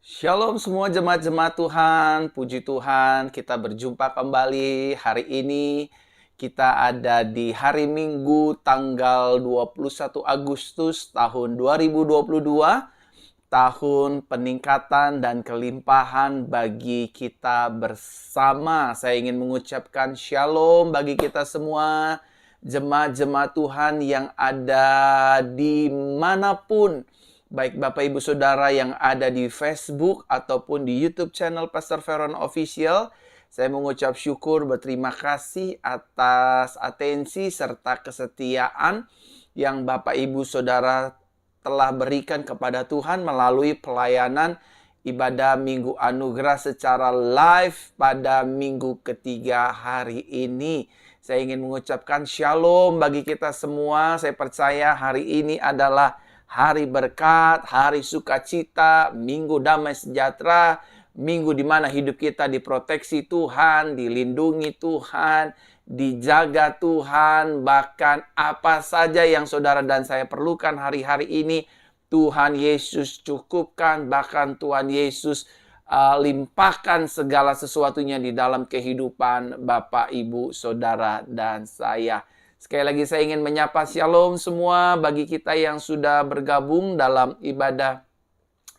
Shalom semua jemaat-jemaat Tuhan, puji Tuhan kita berjumpa kembali hari ini. Kita ada di hari Minggu tanggal 21 Agustus tahun 2022, tahun peningkatan dan kelimpahan bagi kita bersama. Saya ingin mengucapkan shalom bagi kita semua, jemaat-jemaat Tuhan yang ada di manapun. Baik Bapak Ibu Saudara yang ada di Facebook ataupun di YouTube channel Pastor Veron Official, saya mengucap syukur berterima kasih atas atensi serta kesetiaan yang Bapak Ibu Saudara telah berikan kepada Tuhan melalui pelayanan ibadah Minggu Anugerah secara live pada minggu ketiga hari ini. Saya ingin mengucapkan shalom bagi kita semua. Saya percaya hari ini adalah hari berkat, hari sukacita, minggu damai sejahtera, minggu di mana hidup kita diproteksi Tuhan, dilindungi Tuhan, dijaga Tuhan, bahkan apa saja yang saudara dan saya perlukan hari-hari ini, Tuhan Yesus cukupkan, bahkan Tuhan Yesus limpahkan segala sesuatunya di dalam kehidupan Bapak, Ibu, Saudara, dan saya. Sekali lagi saya ingin menyapa shalom semua bagi kita yang sudah bergabung dalam ibadah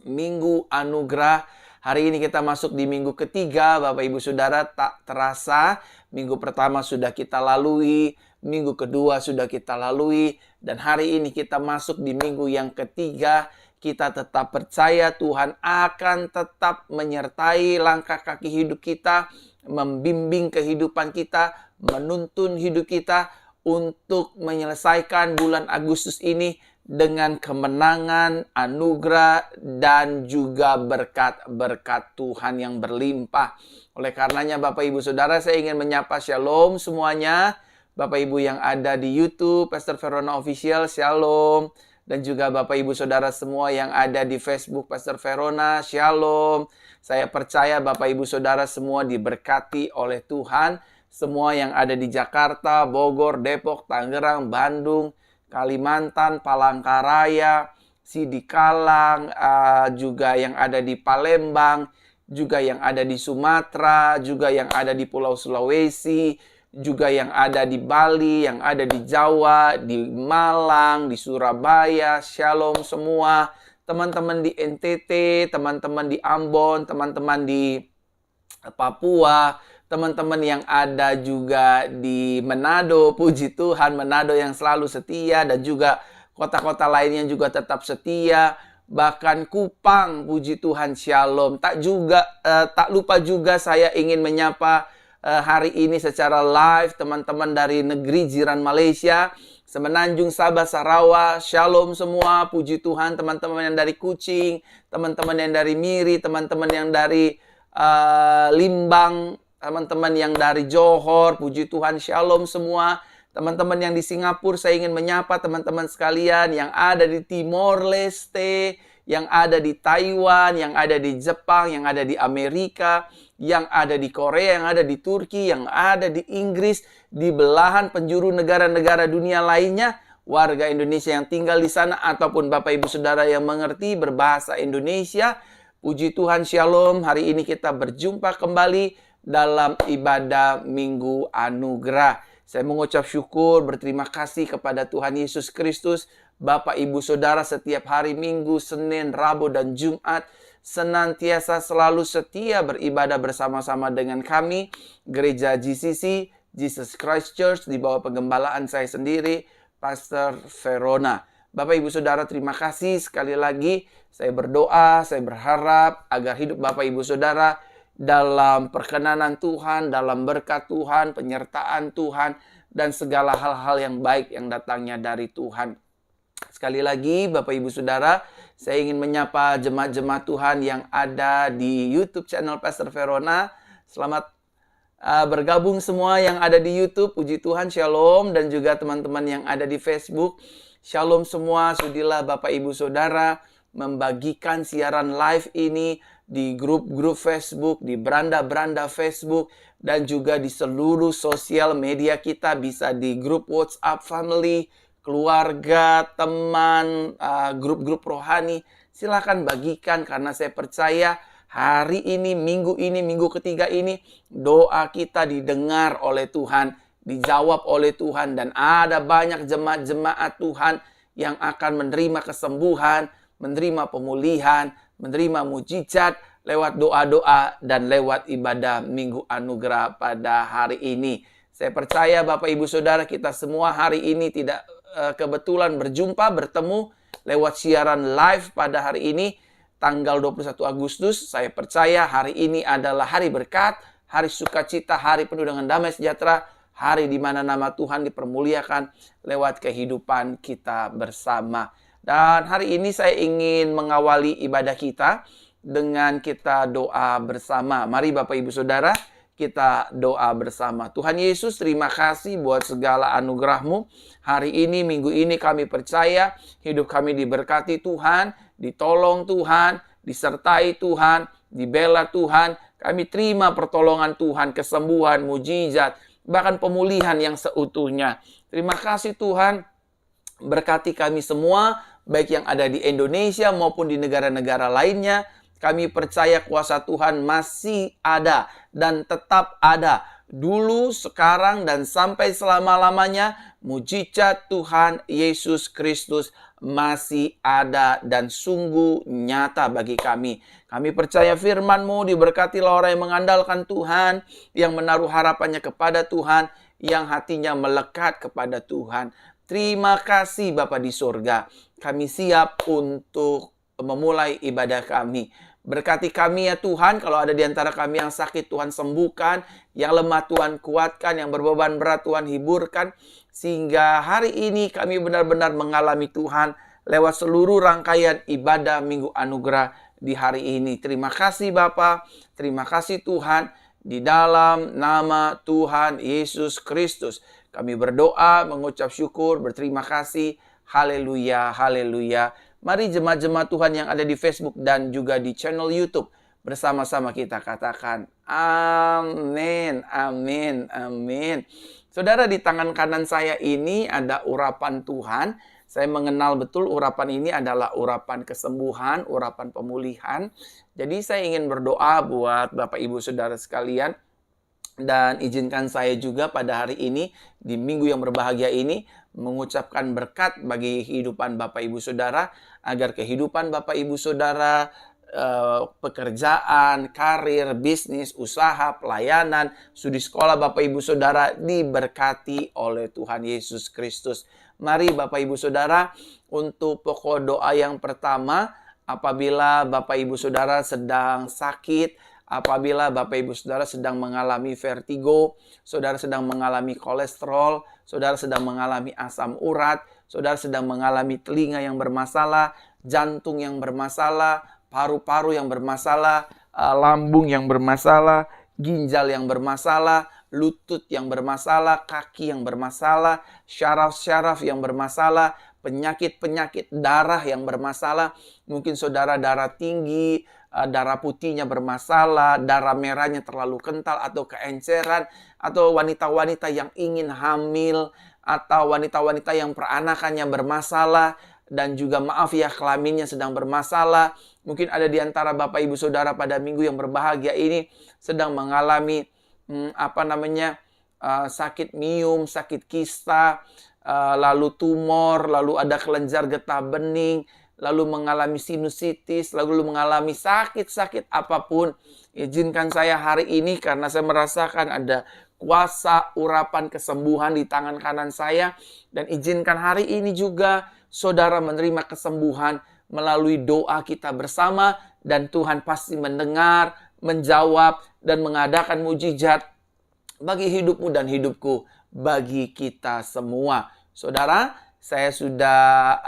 Minggu Anugerah. Hari ini kita masuk di minggu ketiga, Bapak Ibu Saudara, tak terasa. Minggu pertama sudah kita lalui, minggu kedua sudah kita lalui, dan hari ini kita masuk di minggu yang ketiga. Kita tetap percaya Tuhan akan tetap menyertai langkah kaki hidup kita, membimbing kehidupan kita, menuntun hidup kita, untuk menyelesaikan bulan Agustus ini dengan kemenangan, anugerah, dan juga berkat-berkat Tuhan yang berlimpah. Oleh karenanya Bapak Ibu Saudara, saya ingin menyapa shalom semuanya. Bapak Ibu yang ada di YouTube, Pastor Verona Official, shalom. Dan juga Bapak Ibu Saudara semua yang ada di Facebook Pastor Verona, shalom. Saya percaya Bapak Ibu Saudara semua diberkati oleh Tuhan. Semua yang ada di Jakarta, Bogor, Depok, Tangerang, Bandung, Kalimantan, Palangkaraya, Sidikalang, juga yang ada di Palembang, juga yang ada di Sumatera, juga yang ada di Pulau Sulawesi, juga yang ada di Bali, yang ada di Jawa, di Malang, di Surabaya. Shalom semua. Teman-teman di NTT, teman-teman di Ambon, teman-teman di Papua, teman-teman yang ada juga di Manado, puji Tuhan, Manado yang selalu setia, dan juga kota-kota lainnya juga tetap setia, bahkan Kupang, puji Tuhan, shalom. Tak lupa juga saya ingin menyapa hari ini secara live teman-teman dari negeri jiran Malaysia, Semenanjung, Sabah, Sarawak, shalom semua, puji Tuhan. Teman-teman yang dari Kuching, teman-teman yang dari Miri, teman-teman yang dari Limbang, teman-teman yang dari Johor, puji Tuhan, shalom semua. Teman-teman yang di Singapura, saya ingin menyapa teman-teman sekalian yang ada di Timor Leste, yang ada di Taiwan, yang ada di Jepang, yang ada di Amerika, yang ada di Korea, yang ada di Turki, yang ada di Inggris, di belahan penjuru negara-negara dunia lainnya, warga Indonesia yang tinggal di sana, ataupun Bapak Ibu Saudara yang mengerti berbahasa Indonesia, puji Tuhan, shalom. Hari ini kita berjumpa kembali dalam ibadah Minggu Anugerah. Saya mengucap syukur, berterima kasih kepada Tuhan Yesus Kristus, Bapak Ibu Saudara setiap hari Minggu, Senin, Rabu, dan Jumat, senantiasa selalu setia beribadah bersama-sama dengan kami, Gereja GCC, Jesus Christ Church, di bawah penggembalaan saya sendiri, Pastor Verona. Bapak Ibu Saudara, terima kasih sekali lagi. Saya berdoa, saya berharap agar hidup Bapak Ibu Saudara dalam perkenanan Tuhan, dalam berkat Tuhan, penyertaan Tuhan, dan segala hal-hal yang baik yang datangnya dari Tuhan. Sekali lagi Bapak Ibu Saudara, saya ingin menyapa jemaat-jemaat Tuhan yang ada di YouTube channel Pastor Verona. Selamat bergabung semua yang ada di YouTube, puji Tuhan, shalom. Dan juga teman-teman yang ada di Facebook, shalom semua. Sudilah Bapak Ibu Saudara membagikan siaran live ini di grup-grup Facebook, di beranda-beranda Facebook, dan juga di seluruh sosial media kita. Bisa di grup WhatsApp family, keluarga, teman, grup-grup rohani. Silakan bagikan karena saya percaya hari ini, minggu ketiga ini, doa kita didengar oleh Tuhan, dijawab oleh Tuhan, dan ada banyak jemaat-jemaat Tuhan yang akan menerima kesembuhan, menerima pemulihan, menerima mujizat lewat doa-doa dan lewat ibadah Minggu Anugerah pada hari ini. Saya percaya Bapak Ibu Saudara, kita semua hari ini tidak kebetulan bertemu lewat siaran live pada hari ini, tanggal 21 Agustus. Saya percaya hari ini adalah hari berkat, hari sukacita, hari penuh dengan damai sejahtera, hari di mana nama Tuhan dipermuliakan lewat kehidupan kita bersama. Dan hari ini saya ingin mengawali ibadah kita dengan kita doa bersama. Mari Bapak Ibu Saudara, kita doa bersama. Tuhan Yesus, terima kasih buat segala anugerah-Mu. Hari ini, minggu ini kami percaya hidup kami diberkati Tuhan, ditolong Tuhan, disertai Tuhan, dibela Tuhan. Kami terima pertolongan Tuhan, kesembuhan, mujizat, bahkan pemulihan yang seutuhnya. Terima kasih Tuhan, berkati kami semua, baik yang ada di Indonesia maupun di negara-negara lainnya. Kami percaya kuasa Tuhan masih ada dan tetap ada. Dulu, sekarang, dan sampai selama-lamanya, mujizat Tuhan Yesus Kristus masih ada dan sungguh nyata bagi kami. Kami percaya firman-Mu, diberkatilah orang yang mengandalkan Tuhan, yang menaruh harapannya kepada Tuhan, yang hatinya melekat kepada Tuhan. Terima kasih Bapa di surga. Kami siap untuk memulai ibadah kami. Berkati kami ya Tuhan, kalau ada di antara kami yang sakit Tuhan sembuhkan, yang lemah Tuhan kuatkan, yang berbeban berat Tuhan hiburkan, sehingga hari ini kami benar-benar mengalami Tuhan lewat seluruh rangkaian ibadah Minggu Anugerah di hari ini. Terima kasih Bapa, terima kasih Tuhan, di dalam nama Tuhan Yesus Kristus. Kami berdoa, mengucap syukur, berterima kasih. Haleluya, haleluya. Mari jemaat-jemaat Tuhan yang ada di Facebook dan juga di channel YouTube, bersama-sama kita katakan amin, amin, amin. Saudara, di tangan kanan saya ini ada urapan Tuhan. Saya mengenal betul urapan ini adalah urapan kesembuhan, urapan pemulihan. Jadi saya ingin berdoa buat Bapak Ibu Saudara sekalian. Dan izinkan saya juga pada hari ini, di minggu yang berbahagia ini, mengucapkan berkat bagi kehidupan Bapak Ibu Saudara, agar kehidupan Bapak Ibu Saudara, pekerjaan, karir, bisnis, usaha, pelayanan, studi sekolah Bapak Ibu Saudara diberkati oleh Tuhan Yesus Kristus. Mari Bapak Ibu Saudara, untuk pokok doa yang pertama, apabila Bapak Ibu Saudara sedang sakit, apabila Bapak Ibu Saudara sedang mengalami vertigo, saudara sedang mengalami kolesterol, saudara sedang mengalami asam urat, saudara sedang mengalami telinga yang bermasalah, jantung yang bermasalah, paru-paru yang bermasalah, lambung yang bermasalah, ginjal yang bermasalah, lutut yang bermasalah, kaki yang bermasalah, syaraf-syaraf yang bermasalah, penyakit-penyakit darah yang bermasalah. Mungkin saudara darah tinggi, darah putihnya bermasalah, darah merahnya terlalu kental atau keenceran, atau wanita-wanita yang ingin hamil, atau wanita-wanita yang peranakannya bermasalah, dan juga maaf ya, kelaminnya sedang bermasalah. Mungkin ada di antara Bapak Ibu Saudara pada minggu yang berbahagia ini sedang mengalami sakit miom, sakit kista, lalu tumor, lalu ada kelenjar getah bening, lalu mengalami sinusitis, lalu mengalami sakit-sakit apapun. Izinkan saya hari ini, karena saya merasakan ada kuasa urapan kesembuhan di tangan kanan saya. Dan izinkan hari ini juga saudara menerima kesembuhan melalui doa kita bersama. Dan Tuhan pasti mendengar, menjawab, dan mengadakan mujizat bagi hidupmu dan hidupku, bagi kita semua. Saudara, saya sudah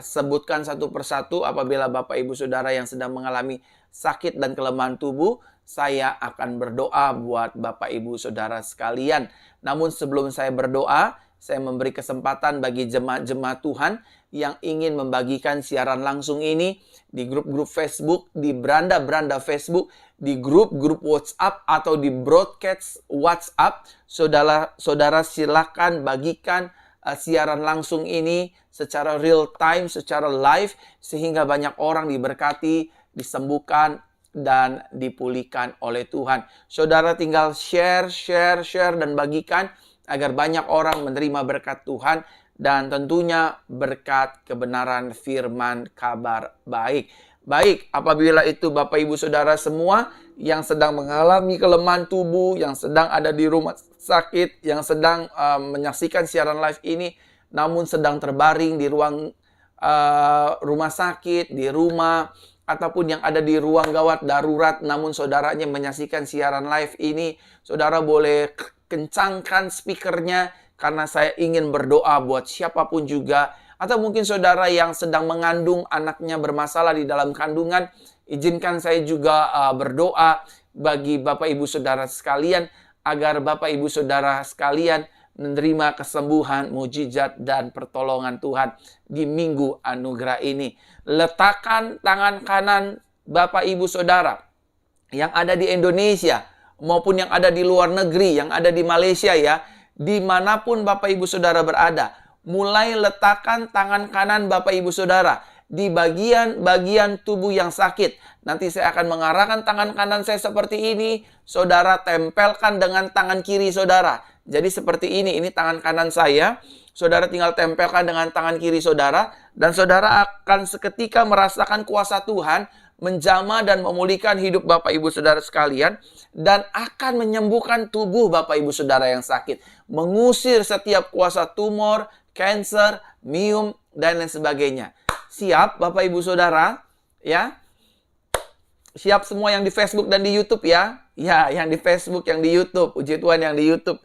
sebutkan satu persatu. Apabila Bapak Ibu Saudara yang sedang mengalami sakit dan kelemahan tubuh, saya akan berdoa buat Bapak Ibu Saudara sekalian. Namun sebelum saya berdoa, saya memberi kesempatan bagi jemaat-jemaat Tuhan yang ingin membagikan siaran langsung ini di grup-grup Facebook, di beranda-beranda Facebook, di grup-grup WhatsApp, atau di broadcast WhatsApp. Saudara silakan bagikan siaran langsung ini secara real time, secara live, sehingga banyak orang diberkati, disembuhkan, dan dipulihkan oleh Tuhan. Saudara tinggal share, dan bagikan agar banyak orang menerima berkat Tuhan dan tentunya berkat kebenaran firman kabar baik. Baik, apabila itu Bapak Ibu Saudara semua yang sedang mengalami kelemahan tubuh, yang sedang ada di rumah sakit, yang sedang menyaksikan siaran live ini, namun sedang terbaring di ruang rumah sakit, di rumah, ataupun yang ada di ruang gawat darurat, namun saudaranya menyaksikan siaran live ini, saudara boleh kencangkan speakernya, karena saya ingin berdoa buat siapapun juga. Atau mungkin saudara yang sedang mengandung, anaknya bermasalah di dalam kandungan, izinkan saya juga berdoa bagi Bapak Ibu Saudara sekalian, agar Bapak Ibu Saudara sekalian menerima kesembuhan, mujizat, dan pertolongan Tuhan di minggu anugerah ini. Letakkan tangan kanan Bapak Ibu Saudara yang ada di Indonesia maupun yang ada di luar negeri, yang ada di Malaysia ya, dimanapun Bapak Ibu Saudara berada. Mulai letakkan tangan kanan Bapak Ibu Saudara di bagian-bagian tubuh yang sakit. Nanti saya akan mengarahkan tangan kanan saya seperti ini. Saudara tempelkan dengan tangan kiri saudara. Jadi seperti ini tangan kanan saya. Saudara tinggal tempelkan dengan tangan kiri saudara. Dan saudara akan seketika merasakan kuasa Tuhan menjamah dan memulihkan hidup Bapak Ibu Saudara sekalian. Dan akan menyembuhkan tubuh Bapak Ibu Saudara yang sakit. Mengusir setiap kuasa tumor, cancer, myom, dan lain sebagainya. Siap Bapak Ibu Saudara? Ya. Siap semua yang di Facebook dan di YouTube ya. Ya, yang di Facebook, yang di YouTube. Puji Tuhan yang di YouTube.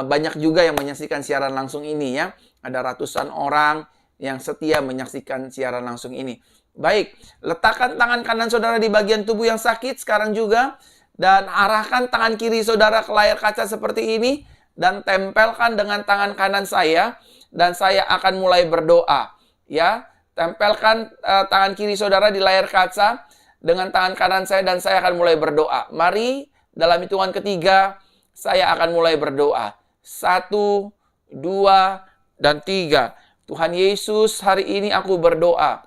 Banyak juga yang menyaksikan siaran langsung ini ya. Ada ratusan orang yang setia menyaksikan siaran langsung ini. Baik, letakkan tangan kanan saudara di bagian tubuh yang sakit sekarang juga. Dan arahkan tangan kiri saudara ke layar kaca seperti ini. Dan tempelkan dengan tangan kanan saya. Dan saya akan mulai berdoa. Ya, tempelkan tangan kiri saudara di layar kaca dengan tangan kanan saya dan saya akan mulai berdoa. Mari dalam hitungan ketiga saya akan mulai berdoa. 1, 2, dan 3. Tuhan Yesus, hari ini aku berdoa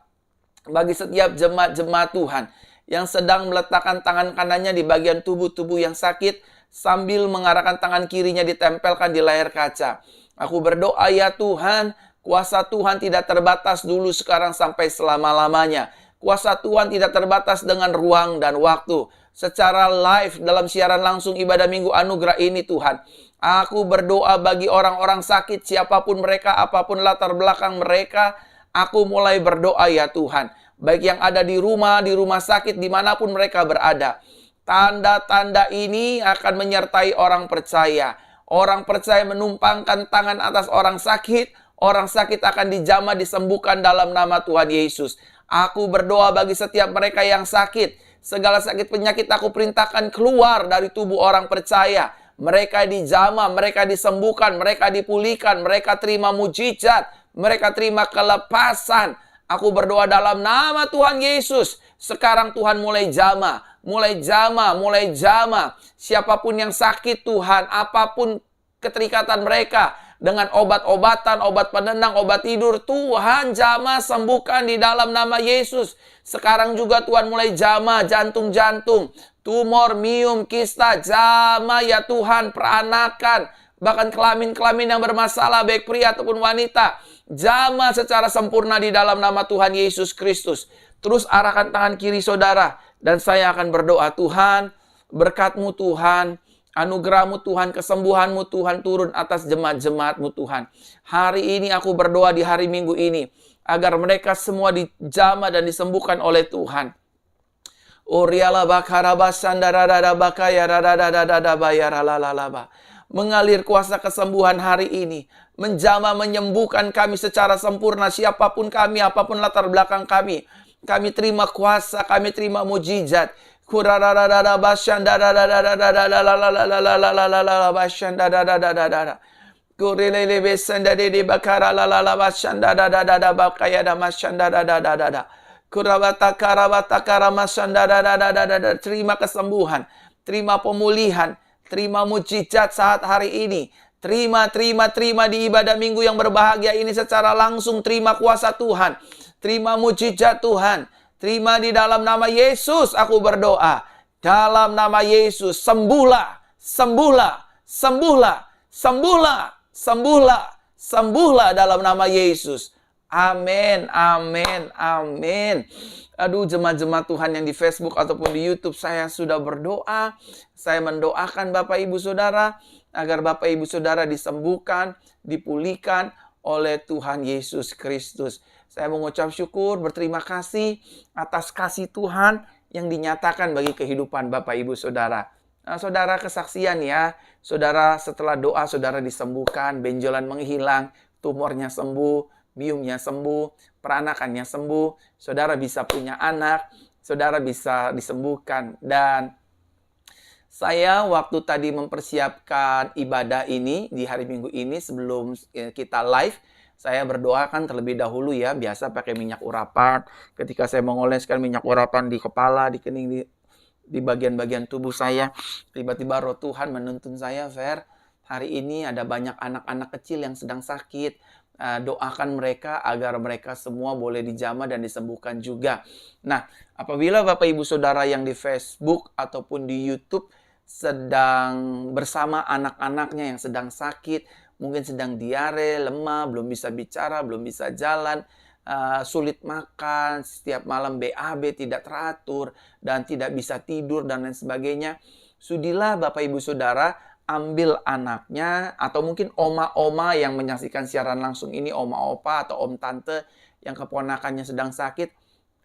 bagi setiap jemaat-jemaat Tuhan yang sedang meletakkan tangan kanannya di bagian tubuh-tubuh yang sakit sambil mengarahkan tangan kirinya ditempelkan di layar kaca. Aku berdoa ya Tuhan, kuasa Tuhan tidak terbatas dulu, sekarang, sampai selama-lamanya. Kuasa Tuhan tidak terbatas dengan ruang dan waktu. Secara live dalam siaran langsung ibadah minggu anugerah ini Tuhan. Aku berdoa bagi orang-orang sakit, siapapun mereka, apapun latar belakang mereka. Aku mulai berdoa ya Tuhan. Baik yang ada di rumah sakit, dimanapun mereka berada. Tanda-tanda ini akan menyertai orang percaya. Orang percaya menumpangkan tangan atas orang sakit. Orang sakit akan dijamah, disembuhkan dalam nama Tuhan Yesus. Aku berdoa bagi setiap mereka yang sakit. Segala sakit penyakit aku perintahkan keluar dari tubuh orang percaya. Mereka dijamah, mereka disembuhkan, mereka dipulihkan, mereka terima mujizat, mereka terima kelepasan. Aku berdoa dalam nama Tuhan Yesus. Sekarang Tuhan mulai jamah. Siapapun yang sakit Tuhan, apapun keterikatan mereka, dengan obat-obatan, obat penenang, obat tidur, Tuhan jamah, sembuhkan di dalam nama Yesus. Sekarang juga Tuhan mulai jamah jantung-jantung, tumor, myom, kista, jamah ya Tuhan, peranakan, bahkan kelamin-kelamin yang bermasalah, baik pria ataupun wanita, jamah secara sempurna di dalam nama Tuhan Yesus Kristus. Terus arahkan tangan kiri saudara, dan saya akan berdoa, Tuhan, berkat-Mu Tuhan, anugerah-Mu Tuhan, kesembuhan-Mu Tuhan turun atas jemaat-jemaat-Mu Tuhan. Hari ini aku berdoa di hari Minggu ini, agar mereka semua dijamah dan disembuhkan oleh Tuhan. Mengalir kuasa kesembuhan hari ini, menjamah, menyembuhkan kami secara sempurna, siapapun kami, apapun latar belakang kami. Kami terima kuasa, kami terima mujizat. Terima kesembuhan, terima pemulihan, terima mujizat saat hari ini. Terima di ibadah minggu yang berbahagia ini secara langsung. Terima kuasa Tuhan. Terima mujizat Tuhan. Terima di dalam nama Yesus aku berdoa. Dalam nama Yesus, sembuhlah, sembuhlah, sembuhlah, sembuhlah, sembuhlah, sembuhlah dalam nama Yesus. Amin, amin, amin. Aduh, jemaat-jemaat Tuhan yang di Facebook ataupun di YouTube, saya sudah berdoa. Saya mendoakan Bapak Ibu Saudara agar Bapak Ibu Saudara disembuhkan, dipulihkan oleh Tuhan Yesus Kristus. Saya mengucap syukur, berterima kasih atas kasih Tuhan yang dinyatakan bagi kehidupan Bapak Ibu Saudara. Nah, saudara kesaksian ya, saudara setelah doa saudara disembuhkan, benjolan menghilang, tumornya sembuh, biungnya sembuh, peranakannya sembuh, saudara bisa punya anak, saudara bisa disembuhkan. Dan saya waktu tadi mempersiapkan ibadah ini di hari Minggu ini sebelum kita live, saya berdoakan terlebih dahulu ya, biasa pakai minyak urapan. Ketika saya mengoleskan minyak urapan di kepala, di kening, di bagian-bagian tubuh saya, tiba-tiba roh Tuhan menuntun saya, Fer, hari ini ada banyak anak-anak kecil yang sedang sakit. Doakan mereka agar mereka semua boleh dijamah dan disembuhkan juga. Nah, apabila Bapak Ibu Saudara yang di Facebook ataupun di YouTube sedang bersama anak-anaknya yang sedang sakit, mungkin sedang diare, lemah, belum bisa bicara, belum bisa jalan, sulit makan, setiap malam BAB tidak teratur, dan tidak bisa tidur, dan lain sebagainya. Sudilah Bapak Ibu Saudara ambil anaknya, atau mungkin oma-oma yang menyaksikan siaran langsung ini, oma-opa atau om tante yang keponakannya sedang sakit.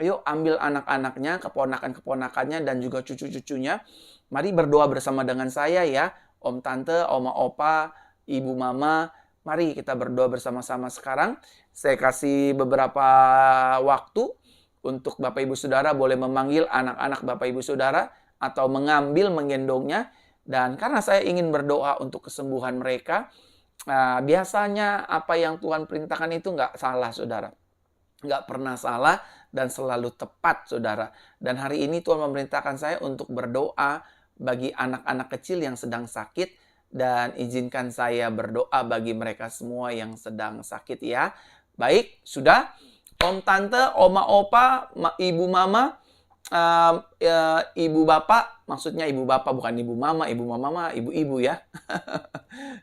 Ayo ambil anak-anaknya, keponakan-keponakannya, dan juga cucu-cucunya. Mari berdoa bersama dengan saya ya. Om tante, oma opa, ibu mama. Mari kita berdoa bersama-sama sekarang. Saya kasih beberapa waktu untuk Bapak Ibu Saudara boleh memanggil anak-anak Bapak Ibu Saudara atau mengambil, menggendongnya. Dan karena saya ingin berdoa untuk kesembuhan mereka, biasanya apa yang Tuhan perintahkan itu nggak salah, saudara. Nggak pernah salah dan selalu tepat, saudara. Dan hari ini Tuhan memerintahkan saya untuk berdoa bagi anak-anak kecil yang sedang sakit. Dan izinkan saya berdoa bagi mereka semua yang sedang sakit ya. Baik, sudah. Om, tante, oma, opa, ibu, mama, ibu, bapak. Maksudnya ibu, bapak, bukan ibu, mama. Ibu, mama, ibu-ibu ya.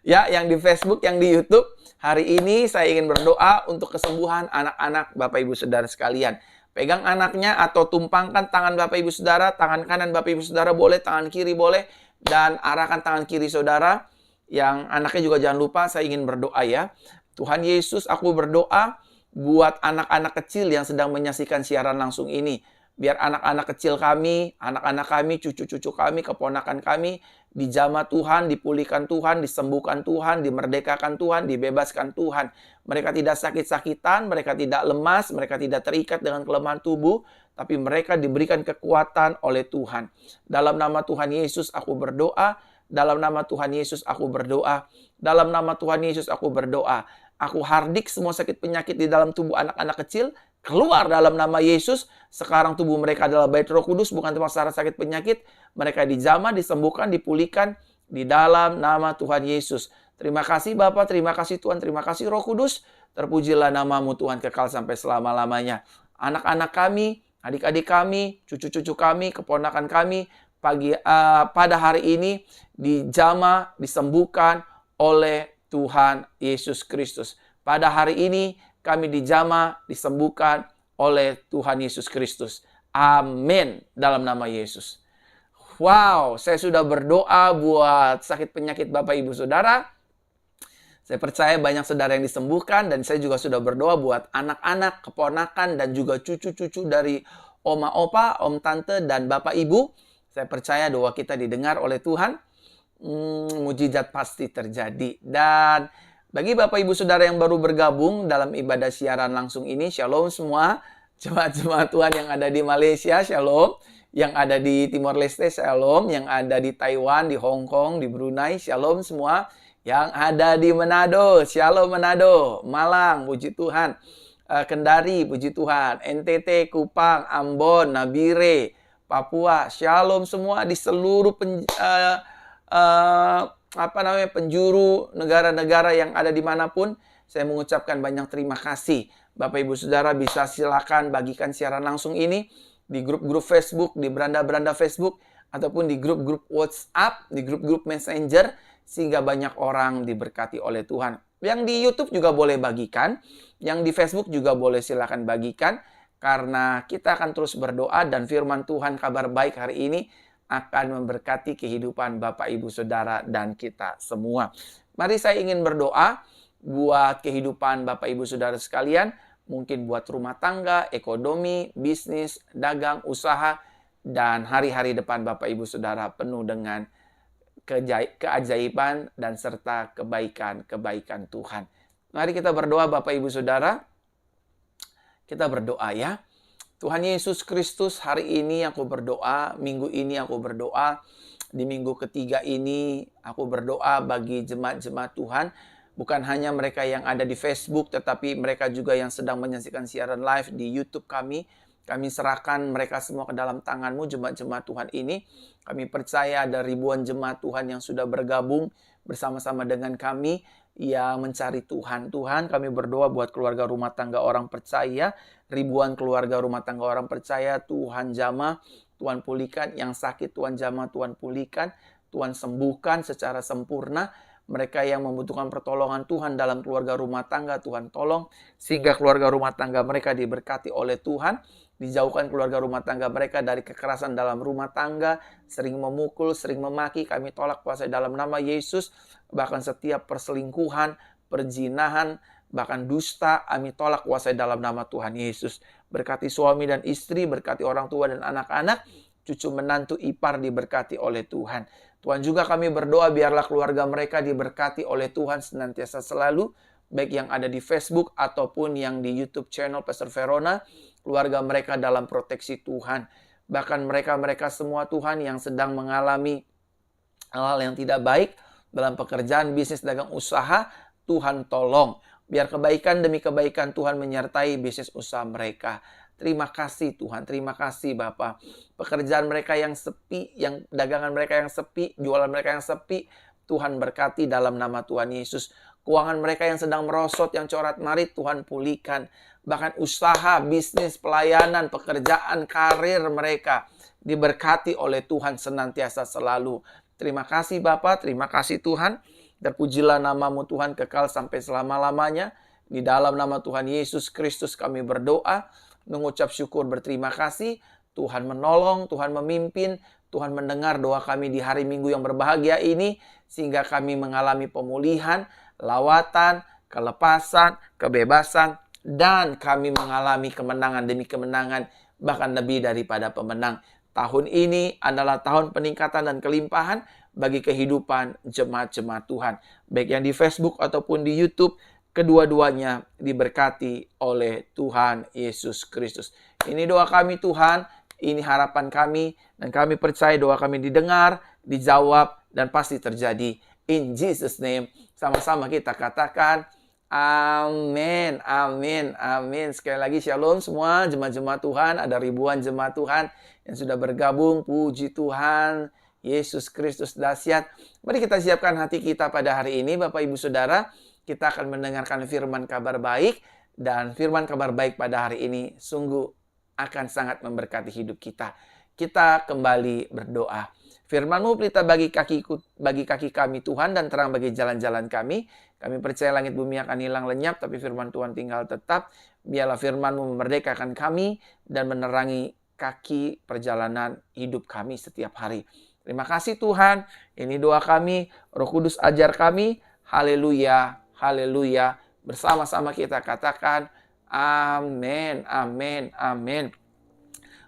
Ya, yang di Facebook, yang di YouTube. Hari ini saya ingin berdoa untuk kesembuhan anak-anak Bapak Ibu Saudara sekalian. Pegang anaknya atau tumpangkan tangan Bapak Ibu Saudara, tangan kanan Bapak Ibu Saudara boleh, tangan kiri boleh, dan arahkan tangan kiri saudara. Yang anaknya juga jangan lupa, saya ingin berdoa ya. Tuhan Yesus, aku berdoa buat anak-anak kecil yang sedang menyaksikan siaran langsung ini. Biar anak-anak kecil kami, anak-anak kami, cucu-cucu kami, keponakan kami dijamah Tuhan, dipulihkan Tuhan, disembuhkan Tuhan, dimerdekakan Tuhan, dibebaskan Tuhan. Mereka tidak sakit-sakitan, mereka tidak lemas, mereka tidak terikat dengan kelemahan tubuh, tapi mereka diberikan kekuatan oleh Tuhan. Dalam nama Tuhan Yesus aku berdoa, dalam nama Tuhan Yesus aku berdoa, dalam nama Tuhan Yesus aku berdoa. Aku hardik semua sakit penyakit di dalam tubuh anak-anak kecil, keluar dalam nama Yesus. Sekarang tubuh mereka adalah bait Roh Kudus, bukan tempat sarana sakit penyakit. Mereka dijamah, disembuhkan, dipulihkan di dalam nama Tuhan Yesus. Terima kasih Bapa, terima kasih Tuhan, terima kasih Roh Kudus. Terpujilah namamu Tuhan kekal sampai selama-lamanya. Anak-anak kami, adik-adik kami, cucu-cucu kami, keponakan kami, pada hari ini dijamah, disembuhkan oleh Tuhan Yesus Kristus. Pada hari ini kami dijamah, disembuhkan oleh Tuhan Yesus Kristus. Amin. Dalam nama Yesus. Wow, saya sudah berdoa buat sakit penyakit Bapak Ibu Saudara. Saya percaya banyak saudara yang disembuhkan. Dan saya juga sudah berdoa buat anak-anak, keponakan, dan juga cucu-cucu dari oma, opa, om, tante, dan Bapak Ibu. Saya percaya doa kita didengar oleh Tuhan. Mujizat pasti terjadi. Dan bagi Bapak Ibu Saudara yang baru bergabung dalam ibadah siaran langsung ini, shalom semua. Jemaat-jemaat Tuhan yang ada di Malaysia, shalom. Yang ada di Timor Leste, shalom. Yang ada di Taiwan, di Hong Kong, di Brunei, shalom semua. Yang ada di Manado, shalom Manado. Malang, puji Tuhan. Kendari, puji Tuhan. NTT, Kupang, Ambon, Nabire, Papua, shalom semua di seluruh penjuru negara-negara yang ada dimanapun, saya mengucapkan banyak terima kasih. Bapak Ibu Saudara bisa silakan bagikan siaran langsung ini di grup-grup Facebook, di beranda-beranda Facebook, ataupun di grup-grup WhatsApp, di grup-grup Messenger, sehingga banyak orang diberkati oleh Tuhan. Yang di YouTube juga boleh bagikan, yang di Facebook juga boleh silakan bagikan, karena kita akan terus berdoa dan firman Tuhan kabar baik hari ini akan memberkati kehidupan Bapak Ibu Saudara dan kita semua. Mari saya ingin berdoa buat kehidupan Bapak Ibu Saudara sekalian, mungkin buat rumah tangga, ekonomi, bisnis, dagang, usaha, dan hari-hari depan Bapak Ibu Saudara penuh dengan keajaiban dan serta kebaikan-kebaikan Tuhan. Mari kita berdoa Bapak Ibu Saudara. Kita berdoa ya. Tuhan Yesus Kristus, hari ini aku berdoa, minggu ini aku berdoa, di minggu ketiga ini aku berdoa bagi jemaat-jemaat Tuhan, bukan hanya mereka yang ada di Facebook, tetapi mereka juga yang sedang menyaksikan siaran live di YouTube kami. Kami serahkan mereka semua ke dalam tangan-Mu, jemaat-jemaat Tuhan ini. Kami percaya ada ribuan jemaat Tuhan yang sudah bergabung bersama-sama dengan kami yang mencari Tuhan. Tuhan, kami berdoa buat keluarga rumah tangga orang percaya, ribuan keluarga rumah tangga orang percaya, Tuhan jamah, Tuhan pulihkan, yang sakit Tuhan jamah, Tuhan pulihkan, Tuhan sembuhkan secara sempurna. Mereka yang membutuhkan pertolongan Tuhan dalam keluarga rumah tangga, Tuhan tolong, sehingga keluarga rumah tangga mereka diberkati oleh Tuhan. Dijauhkan keluarga rumah tangga mereka dari kekerasan dalam rumah tangga, sering memukul, sering memaki, kami tolak kuasa dalam nama Yesus. Bahkan setiap perselingkuhan, perzinahan, bahkan dusta, kami tolak kuasa dalam nama Tuhan Yesus. Berkati suami dan istri, berkati orang tua dan anak-anak, cucu menantu ipar diberkati oleh Tuhan. Tuhan juga kami berdoa biarlah keluarga mereka diberkati oleh Tuhan senantiasa selalu, baik yang ada di Facebook ataupun yang di YouTube channel Pastor Verona, keluarga mereka dalam proteksi Tuhan. Bahkan mereka-mereka semua Tuhan yang sedang mengalami hal-hal yang tidak baik dalam pekerjaan, bisnis, dagang, usaha, Tuhan tolong. Biar kebaikan demi kebaikan Tuhan menyertai bisnis usaha mereka. Terima kasih Tuhan, terima kasih Bapa. Pekerjaan mereka yang sepi, yang dagangan mereka yang sepi, jualan mereka yang sepi, Tuhan berkati dalam nama Tuhan Yesus. Keuangan mereka yang sedang merosot, yang corat-marit, Tuhan pulihkan. Bahkan usaha, bisnis, pelayanan, pekerjaan, karir mereka diberkati oleh Tuhan senantiasa selalu. Terima kasih Bapa, terima kasih Tuhan. Terpujilah nama-Mu Tuhan kekal sampai selama-lamanya. Di dalam nama Tuhan Yesus Kristus kami berdoa, mengucap syukur berterima kasih. Tuhan menolong, Tuhan memimpin, Tuhan mendengar doa kami di hari Minggu yang berbahagia ini, sehingga kami mengalami pemulihan, lawatan, kelepasan, kebebasan, dan kami mengalami kemenangan demi kemenangan, bahkan lebih daripada pemenang. Tahun ini adalah tahun peningkatan dan kelimpahan bagi kehidupan jemaat-jemaat Tuhan. Baik yang di Facebook ataupun di YouTube, kedua-duanya diberkati oleh Tuhan Yesus Kristus. Ini doa kami Tuhan, ini harapan kami, dan kami percaya doa kami didengar, dijawab, dan pasti terjadi. In Jesus' name, sama-sama kita katakan, amin, amin, amin. Sekali lagi shalom semua jemaat-jemaat Tuhan. Ada ribuan jemaat Tuhan yang sudah bergabung. Puji Tuhan, Yesus Kristus dahsyat. Mari kita siapkan hati kita pada hari ini, Bapak Ibu Saudara. Kita akan mendengarkan firman kabar baik. Dan firman kabar baik pada hari ini sungguh akan sangat memberkati hidup kita. Kita kembali berdoa. Firman-Mu pelita bagi kaki kami Tuhan, dan terang bagi jalan-jalan kami. Kami percaya langit bumi akan hilang lenyap, tapi firman Tuhan tinggal tetap. Biarlah firman-Mu memerdekakan kami dan menerangi kaki perjalanan hidup kami setiap hari. Terima kasih Tuhan. Ini doa kami. Roh Kudus ajar kami. Haleluya, haleluya. Bersama-sama kita katakan amin, amin, amin.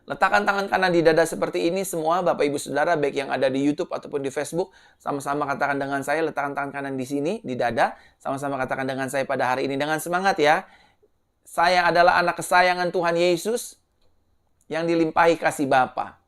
Letakkan tangan kanan di dada seperti ini semua Bapak Ibu Saudara, baik yang ada di YouTube ataupun di Facebook. Sama-sama katakan dengan saya, letakkan tangan kanan di sini, di dada. Sama-sama katakan dengan saya pada hari ini dengan semangat ya. Saya adalah anak kesayangan Tuhan Yesus yang dilimpahi kasih Bapa.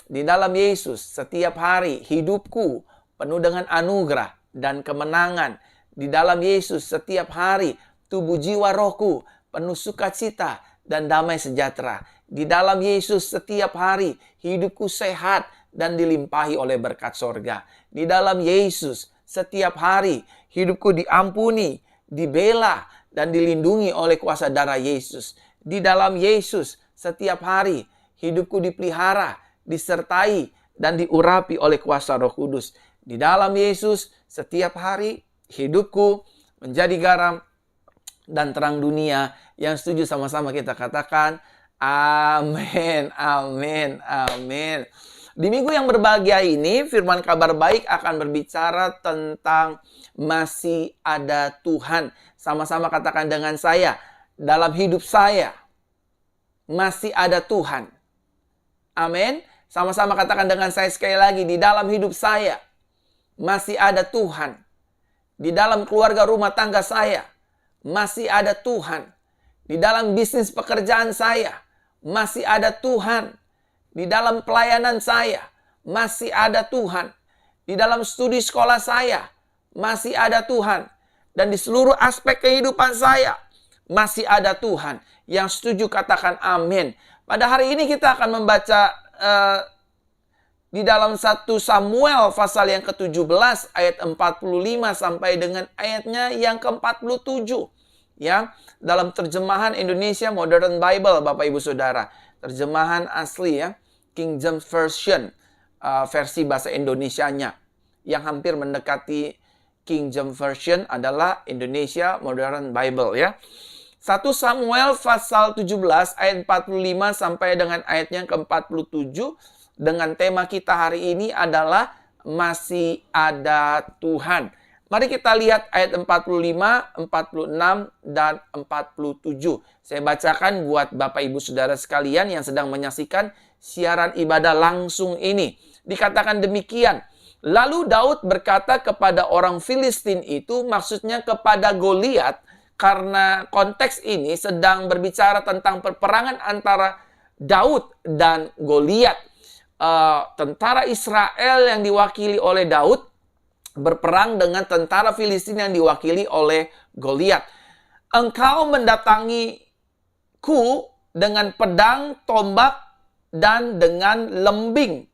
Di dalam Yesus, setiap hari hidupku penuh dengan anugerah dan kemenangan. Di dalam Yesus, setiap hari tubuh jiwa rohku penuh sukacita dan damai sejahtera. Di dalam Yesus, setiap hari hidupku sehat dan dilimpahi oleh berkat sorga. Di dalam Yesus, setiap hari. Hidupku diampuni, dibela, dan dilindungi oleh kuasa darah Yesus. Di dalam Yesus, setiap hari hidupku dipelihara, disertai, dan diurapi oleh kuasa Roh Kudus. Di dalam Yesus, setiap hari hidupku menjadi garam dan terang dunia. Yang setuju sama-sama kita katakan, amin, amin, amin. Di minggu yang berbahagia ini, firman kabar baik akan berbicara tentang masih ada Tuhan. Sama-sama katakan dengan saya, dalam hidup saya, masih ada Tuhan. Amin. Sama-sama katakan dengan saya sekali lagi, di dalam hidup saya, masih ada Tuhan. Di dalam keluarga rumah tangga saya, masih ada Tuhan. Di dalam bisnis pekerjaan saya, masih ada Tuhan. Di dalam pelayanan saya, masih ada Tuhan. Di dalam studi sekolah saya, masih ada Tuhan. Dan di seluruh aspek kehidupan saya, masih ada Tuhan. Yang setuju katakan amin. Pada hari ini kita akan membaca di dalam 1 Samuel pasal yang ke-17 ayat 45 sampai dengan ayatnya yang ke-47. Ya, dalam terjemahan Indonesia Modern Bible, Bapak Ibu Saudara. Terjemahan asli ya, King James Version, versi bahasa Indonesianya. Yang hampir mendekati King James Version adalah Indonesia Modern Bible ya. 1 Samuel pasal 17 ayat 45 sampai dengan ayatnya ke-47. Dengan tema kita hari ini adalah masih ada Tuhan. Mari kita lihat ayat 45, 46, dan 47. Saya bacakan buat Bapak Ibu Saudara sekalian yang sedang menyaksikan siaran ibadah langsung ini. Dikatakan demikian. Lalu Daud berkata kepada orang Filistin itu, maksudnya kepada Goliat, karena konteks ini sedang berbicara tentang peperangan antara Daud dan Goliat. Tentara Israel yang diwakili oleh Daud berperang dengan tentara Filistin yang diwakili oleh Goliat. Engkau mendatangiku dengan pedang, tombak, dan dengan lembing.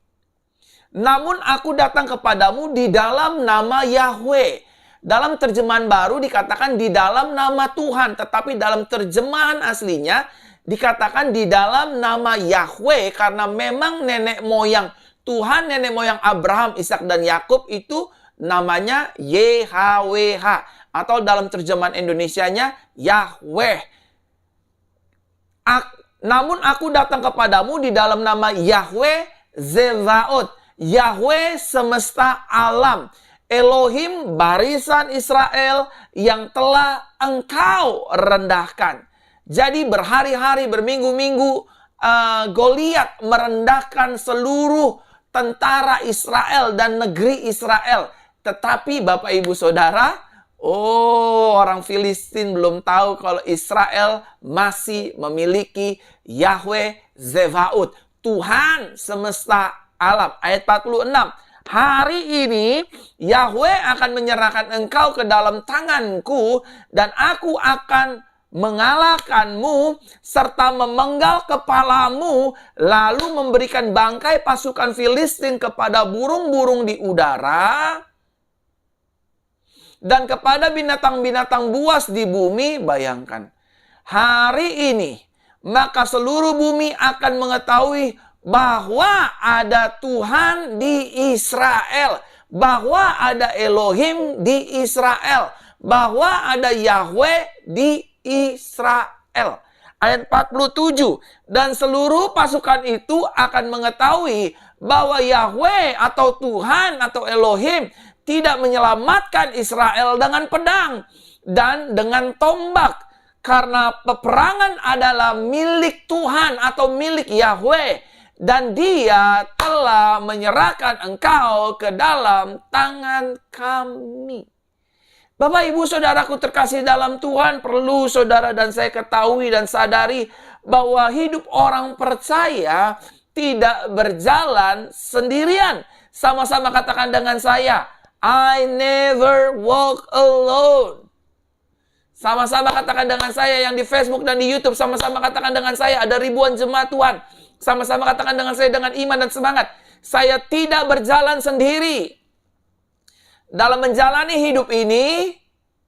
Namun aku datang kepadamu di dalam nama Yahweh. Dalam terjemahan baru dikatakan di dalam nama Tuhan. Tetapi dalam terjemahan aslinya dikatakan di dalam nama Yahweh, karena memang nenek moyang Tuhan, nenek moyang Abraham, Ishak, dan Yakub itu namanya YHWH. Atau dalam terjemahan Indonesianya Yahweh. Namun aku datang kepadamu di dalam nama Yahweh Zevaot. Yahweh semesta alam. Elohim barisan Israel yang telah engkau rendahkan. Jadi berhari-hari, berminggu-minggu, Goliat merendahkan seluruh tentara Israel dan negeri Israel. Tetapi Bapak Ibu Saudara, orang Filistin belum tahu kalau Israel masih memiliki Yahweh Zevaot, Tuhan semesta alam. Ayat 46. Hari ini Yahweh akan menyerahkan engkau ke dalam tanganku, dan aku akan mengalahkanmu serta memenggal kepalamu, lalu memberikan bangkai pasukan Filistin kepada burung-burung di udara dan kepada binatang-binatang buas di bumi. Bayangkan, hari ini maka seluruh bumi akan mengetahui bahwa ada Tuhan di Israel, bahwa ada Elohim di Israel, bahwa ada Yahweh di Israel. Ayat 47. Dan seluruh pasukan itu akan mengetahui bahwa Yahweh atau Tuhan atau Elohim tidak menyelamatkan Israel dengan pedang dan dengan tombak. Karena peperangan adalah milik Tuhan atau milik Yahweh. Dan dia telah menyerahkan engkau ke dalam tangan kami. Bapak, Ibu, Saudaraku terkasih dalam Tuhan, perlu saudara dan saya ketahui dan sadari bahwa hidup orang percaya tidak berjalan sendirian. Sama-sama katakan dengan saya, I never walk alone. Sama-sama katakan dengan saya yang di Facebook dan di YouTube. Sama-sama katakan dengan saya, ada ribuan jemaat Tuhan. Sama-sama katakan dengan saya dengan iman dan semangat, saya tidak berjalan sendiri. Dalam menjalani hidup ini,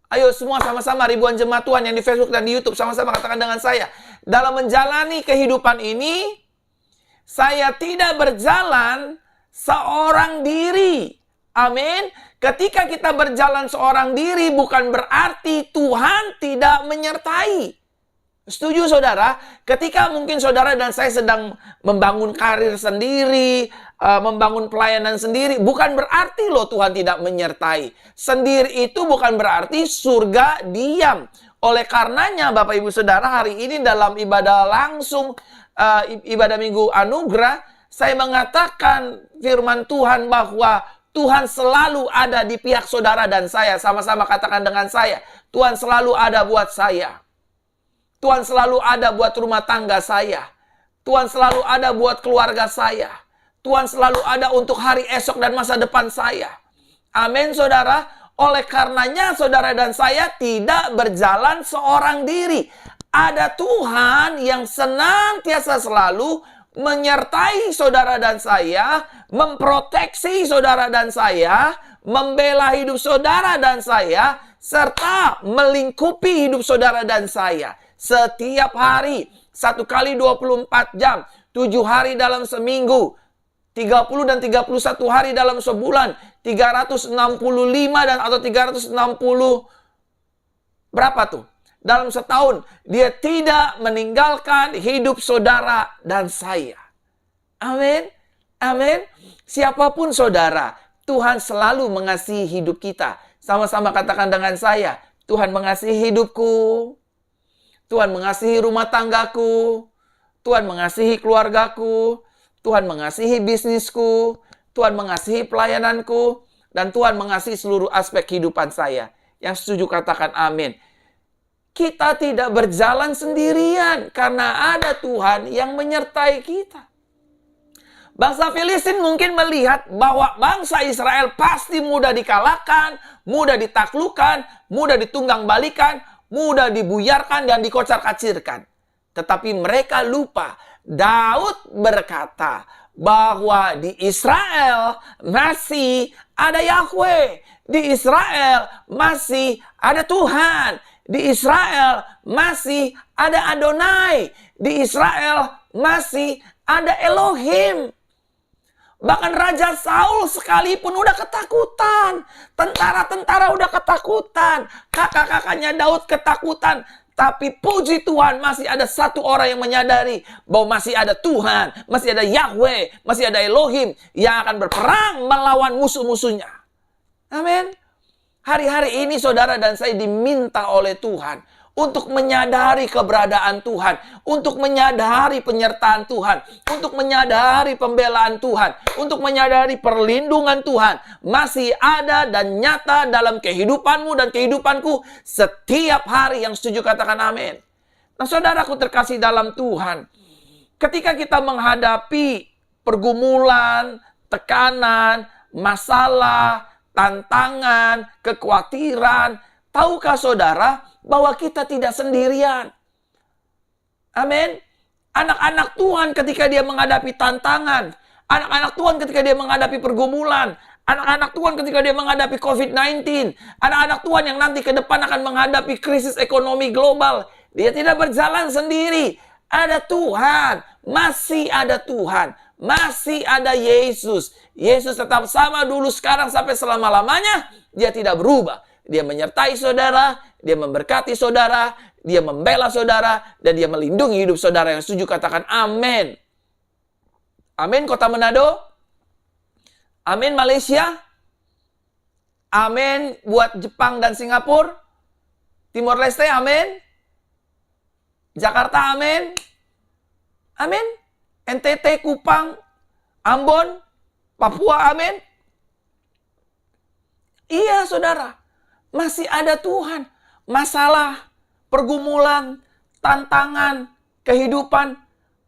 ayo semua sama-sama ribuan jemaat Tuhan yang di Facebook dan di YouTube, sama-sama katakan dengan saya. Dalam menjalani kehidupan ini, saya tidak berjalan seorang diri. Amin. Ketika kita berjalan seorang diri, bukan berarti Tuhan tidak menyertai. Setuju saudara? Ketika mungkin saudara dan saya sedang membangun karir sendiri, membangun pelayanan sendiri, bukan berarti loh Tuhan tidak menyertai. Sendiri itu bukan berarti surga diam. Oleh karenanya Bapak Ibu Saudara, hari ini dalam ibadah langsung, ibadah Minggu Anugerah, saya mengatakan firman Tuhan bahwa Tuhan selalu ada di pihak saudara dan saya. Sama-sama katakan dengan saya, Tuhan selalu ada buat saya. Tuhan selalu ada buat rumah tangga saya. Tuhan selalu ada buat keluarga saya. Tuhan selalu ada untuk hari esok dan masa depan saya. Amin, saudara. Oleh karenanya, saudara dan saya tidak berjalan seorang diri. Ada Tuhan yang senantiasa selalu menyertai saudara dan saya, memproteksi saudara dan saya, membela hidup saudara dan saya, serta melingkupi hidup saudara dan saya. Setiap hari, 1 kali 24 jam, 7 hari dalam seminggu, 30 dan 31 hari dalam sebulan, 365 dan atau 360, berapa tuh? Dalam setahun, dia tidak meninggalkan hidup saudara dan saya. Amin. Amin. Siapapun saudara, Tuhan selalu mengasihi hidup kita. Sama-sama katakan dengan saya, Tuhan mengasihi hidupku. Tuhan mengasihi rumah tanggaku. Tuhan mengasihi keluargaku. Tuhan mengasihi bisnisku. Tuhan mengasihi pelayananku. Dan Tuhan mengasihi seluruh aspek kehidupan saya. Yang setuju katakan amin. Kita tidak berjalan sendirian karena ada Tuhan yang menyertai kita. Bangsa Filistin mungkin melihat bahwa bangsa Israel pasti mudah dikalahkan, mudah ditaklukkan, mudah ditunggang balikan, mudah dibuyarkan dan dikocar-kacirkan. Tetapi mereka lupa. Daud berkata bahwa di Israel masih ada Yahweh. Di Israel masih ada Tuhan. Di Israel masih ada Adonai. Di Israel masih ada Elohim. Bahkan Raja Saul sekalipun udah ketakutan. Tentara-tentara udah ketakutan. Kakak-kakaknya Daud ketakutan. Tapi puji Tuhan masih ada satu orang yang menyadari bahwa masih ada Tuhan. Masih ada Yahweh. Masih ada Elohim yang akan berperang melawan musuh-musuhnya. Amin. Hari-hari ini saudara dan saya diminta oleh Tuhan untuk menyadari keberadaan Tuhan, untuk menyadari penyertaan Tuhan, untuk menyadari pembelaan Tuhan, untuk menyadari perlindungan Tuhan masih ada dan nyata dalam kehidupanmu dan kehidupanku setiap hari. Yang setuju katakan amin. Nah, saudaraku terkasih dalam Tuhan, ketika kita menghadapi pergumulan, tekanan, masalah, tantangan, kekhawatiran, tahukah saudara bahwa kita tidak sendirian? Amin. Anak-anak Tuhan ketika dia menghadapi tantangan, anak-anak Tuhan ketika dia menghadapi pergumulan, anak-anak Tuhan ketika dia menghadapi COVID-19, anak-anak Tuhan yang nanti ke depan akan menghadapi krisis ekonomi global, dia tidak berjalan sendiri. Ada Tuhan, masih ada Tuhan, masih ada Yesus. Yesus tetap sama dulu, sekarang, sampai selama-lamanya. Dia tidak berubah. Dia menyertai saudara, dia memberkati saudara, dia membela saudara, dan dia melindungi hidup saudara. Yang setuju katakan amin. Amin Kota Manado. Amin Malaysia. Amin buat Jepang dan Singapura. Timor Leste amin. Jakarta amin. Amin. NTT, Kupang, Ambon, Papua amin. Iya saudara. Masih ada Tuhan. Masalah, pergumulan, tantangan, kehidupan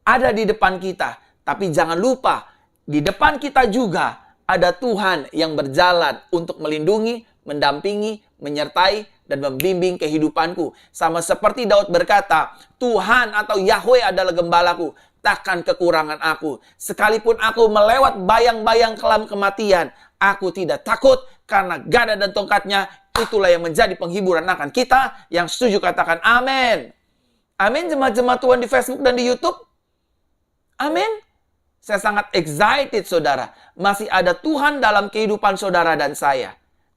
ada di depan kita. Tapi jangan lupa, di depan kita juga ada Tuhan yang berjalan untuk melindungi, mendampingi, menyertai, dan membimbing kehidupanku. Sama seperti Daud berkata, Tuhan atau Yahweh adalah gembalaku, takkan kekurangan aku. Sekalipun aku melewat bayang-bayang kelam kematian, aku tidak takut karena gada dan tongkatnya itulah yang menjadi penghiburan akan kita. Yang setuju katakan amin. Amin, jemaat-jemaat Tuhan di Facebook dan di YouTube. Amin. Saya sangat excited, saudara. Masih ada Tuhan dalam kehidupan saudara dan saya.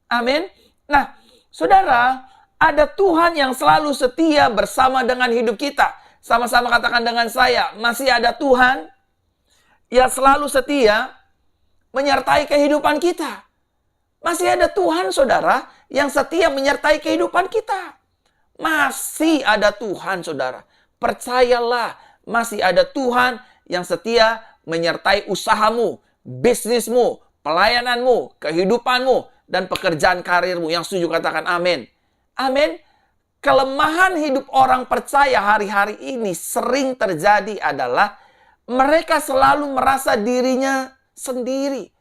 Amin. Nah, saudara, ada Tuhan yang selalu setia bersama dengan hidup kita. Sama-sama katakan dengan saya, masih ada Tuhan yang selalu setia menyertai kehidupan kita. Masih ada Tuhan, saudara, yang setia menyertai kehidupan kita. Masih ada Tuhan, saudara. Percayalah, masih ada Tuhan yang setia menyertai usahamu, bisnismu, pelayananmu, kehidupanmu, dan pekerjaan karirmu. Yang setuju katakan amin. Amin. Kelemahan hidup orang percaya hari-hari ini sering terjadi adalah mereka selalu merasa dirinya sendiri.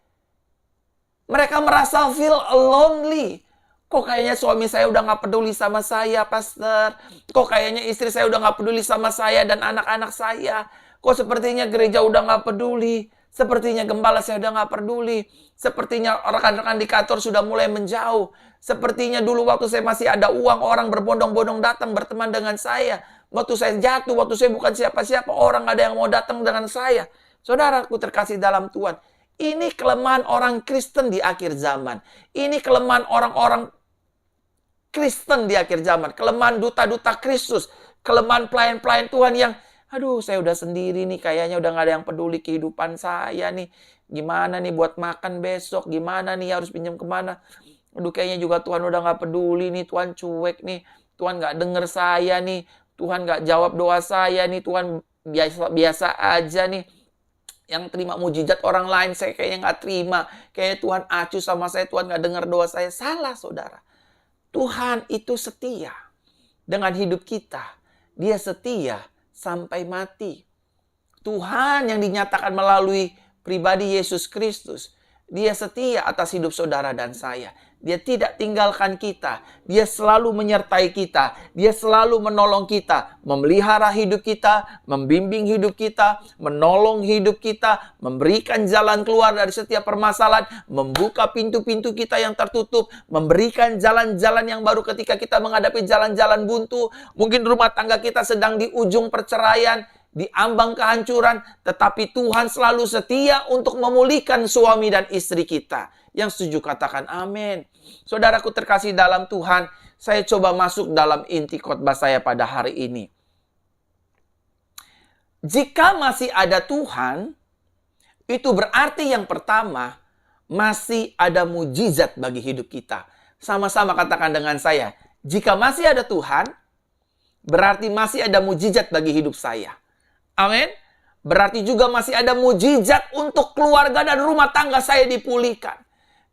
Mereka merasa feel lonely. Kok kayaknya suami saya udah gak peduli sama saya, pastor. Kok kayaknya istri saya udah gak peduli sama saya dan anak-anak saya. Kok sepertinya gereja udah gak peduli. Sepertinya gembala saya udah gak peduli. Sepertinya rekan-rekan di kantor sudah mulai menjauh. Sepertinya dulu waktu saya masih ada uang, orang berbondong-bondong datang berteman dengan saya. Waktu saya jatuh, waktu saya bukan siapa-siapa, orang gak ada yang mau datang dengan saya. Saudaraku terkasih dalam Tuhan. Ini kelemahan orang Kristen di akhir zaman. Ini kelemahan orang-orang Kristen di akhir zaman. Kelemahan duta-duta Kristus. Kelemahan pelayan-pelayan Tuhan yang, aduh saya udah sendiri nih, kayaknya udah gak ada yang peduli kehidupan saya nih. Gimana nih buat makan besok, gimana nih harus pinjam kemana. Aduh kayaknya juga Tuhan udah gak peduli nih, Tuhan cuek nih. Tuhan gak denger saya nih, Tuhan gak jawab doa saya nih, Tuhan biasa aja nih. Yang terima mujizat orang lain saya kayaknya gak terima. Kayaknya Tuhan acuh sama saya, Tuhan gak dengar doa saya. Salah, saudara. Tuhan itu setia dengan hidup kita. Dia setia sampai mati. Tuhan yang dinyatakan melalui pribadi Yesus Kristus. Dia setia atas hidup saudara dan saya. Dia tidak tinggalkan kita. Dia selalu menyertai kita. Dia selalu menolong kita. Memelihara hidup kita. Membimbing hidup kita. Menolong hidup kita. Memberikan jalan keluar dari setiap permasalahan. Membuka pintu-pintu kita yang tertutup. Memberikan jalan-jalan yang baru ketika kita menghadapi jalan-jalan buntu. Mungkin rumah tangga kita sedang di ujung perceraian. Di ambang kehancuran. Tetapi Tuhan selalu setia untuk memulihkan suami dan istri kita. Yang setuju katakan amin. Saudaraku terkasih dalam Tuhan, saya coba masuk dalam inti khotbah saya pada hari ini. Jika masih ada Tuhan, itu berarti yang pertama, masih ada mujizat bagi hidup kita. Sama-sama katakan dengan saya, jika masih ada Tuhan, berarti masih ada mujizat bagi hidup saya. Amin. Berarti juga masih ada mujizat untuk keluarga dan rumah tangga saya dipulihkan.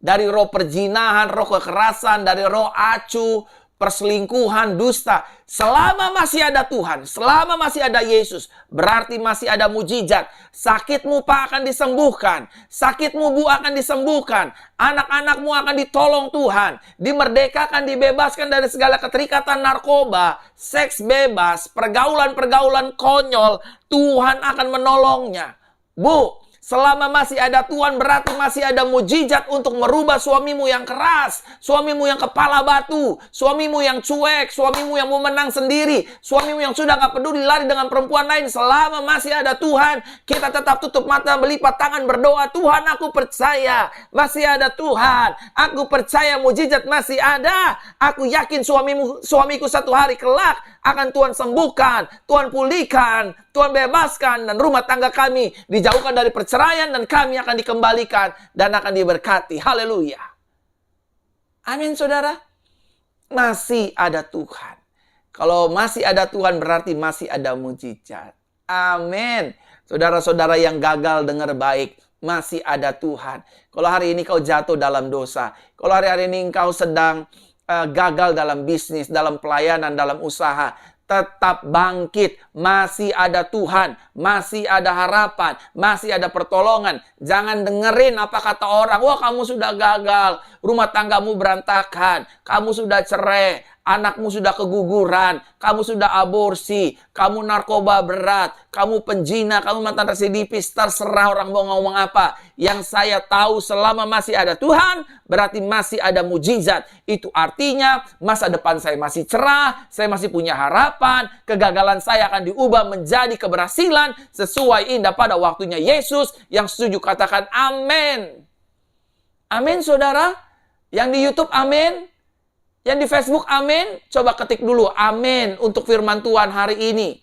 Dari roh perzinahan, roh kekerasan, dari roh acuh, perselingkuhan, dusta. Selama masih ada Tuhan, selama masih ada Yesus, berarti masih ada mujizat. Sakitmu Pak akan disembuhkan. Sakitmu Bu akan disembuhkan. Anak-anakmu akan ditolong Tuhan. Dimerdekakan, dibebaskan dari segala keterikatan narkoba, seks bebas, pergaulan-pergaulan konyol. Tuhan akan menolongnya. Bu, selama masih ada Tuhan berarti masih ada mujizat untuk merubah suamimu yang keras, suamimu yang kepala batu, suamimu yang cuek, suamimu yang mau menang sendiri, suamimu yang sudah gak peduli lari dengan perempuan lain. Selama masih ada Tuhan, kita tetap tutup mata, melipat tangan, berdoa. Tuhan, aku percaya masih ada Tuhan. Aku percaya mujizat masih ada. Aku yakin suamiku satu hari kelak akan Tuhan sembuhkan, Tuhan pulihkan, Tuhan bebaskan, dan rumah tangga kami dijauhkan dari perceraian, dan kami akan dikembalikan dan akan diberkati. Haleluya. Amin, saudara. Masih ada Tuhan. Kalau masih ada Tuhan berarti masih ada mujizat. Amin. Saudara-saudara yang gagal, dengar baik. Masih ada Tuhan. Kalau hari ini kau jatuh dalam dosa, kalau hari-hari ini engkau sedang gagal dalam bisnis, dalam pelayanan, dalam usaha, tetap bangkit. Masih ada Tuhan, masih ada harapan, masih ada pertolongan. Jangan dengerin apa kata orang. Wah, kamu sudah gagal, rumah tanggamu berantakan, kamu sudah cerai, anakmu sudah keguguran, kamu sudah aborsi, kamu narkoba berat, kamu penjina, kamu mantan residivis, terserah orang mau ngomong apa. Yang saya tahu selama masih ada Tuhan, berarti masih ada mujizat. Itu artinya masa depan saya masih cerah, saya masih punya harapan, kegagalan saya akan diubah menjadi keberhasilan sesuai indah pada waktunya Yesus. Yang setuju katakan amin. Amin saudara. Yang di YouTube amin. Yang di Facebook amin. Coba ketik dulu amin untuk firman Tuhan hari ini.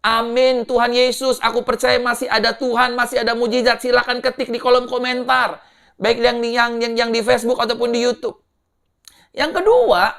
Amin Tuhan Yesus. Aku percaya masih ada Tuhan, masih ada mujizat. Silakan ketik di kolom komentar. Baik yang di Facebook ataupun di YouTube. Yang kedua,